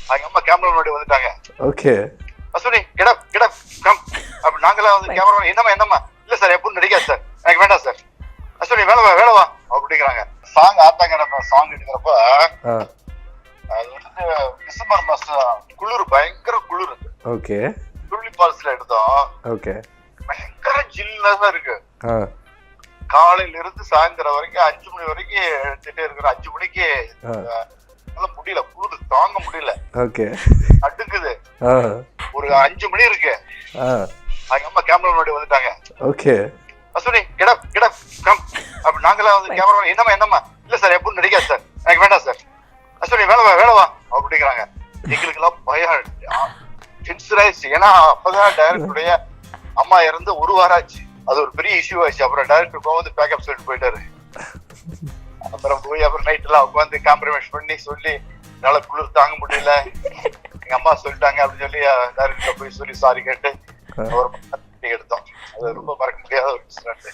அவங்க அம்மா கேமரா முன்னாடி வந்துட்டாங்க. ஓகே. அஸ்வினி கெட் கம் அப்படி நாங்களாம் வந்து கேமரா என்னம்மா இல்ல சார் எப்பவும் நடிக்காது சார், எனக்கு வேண்டாம் சார். அஸ்வினி வேலை வா அப்படிங்கிறாங்க. சாங் ஆத்தாங்க நம்ம சாங் எடுக்கிறப்ப அது வந்து டிசம்பர் மாசம் குளிர், பயங்கர குளிர். ஓகே. துள்ளி பால்ஸ்ல எடுத்தோம். ஓகே. பயங்கர ஜில்லா இருக்கு. காலையில இருந்து சாயந்தரம் வரைக்கும் 5 மணி வரைக்கும் எடுத்துட்டே இருக்கிறோம். 5 மணிக்கு முடியல, குளிர் தாங்க முடியல. ஓகே. அடுக்குது. ஒரு 5 மணி இருக்கு. அவங்க அம்மா கேமரா முன்னாடி வந்துட்டாங்க. ஓகே. அஸ்வினி கெட் கம் அப்படி நாங்களாம் வந்து கேமரா என்னம்மா இல்ல சார் எப்பவும் நடிக்காது சார், எனக்கு வேண்டாம் சார். அஸ்வினி வேலை வா அப்படிங்கிறாங்க. எங்களுக்கு எல்லாம் பயம் டென்ஷன் ஆயிடுச்சு. ஏன்னா அப்பதான் டைரக்டருடைய அம்மா இறந்து 1 வாரம் ஆச்சு. அது ஒரு பெரிய இஷ்யூ ஆயிடுச்சு. அப்புறம் டைரக்டர் வந்து பேக்கப் சொல்லிட்டு போயிட்டாரு. அப்புறம் போய் அப்புறம் நைட் எல்லாம் உட்காந்து காம்ப்ரமைஸ் பண்ணி சொல்லி என்னால குளிர் தாங்க முடியல, எங்க அம்மா சொல்லிட்டாங்க அப்படின்னு சொல்லி டைரக்டர் போய் சொல்லி சாரி கேட்டு ஒரு எடுத்தோம். அது ரொம்ப மறக்க முடியாத ஒரு இன்சிடென்ட்.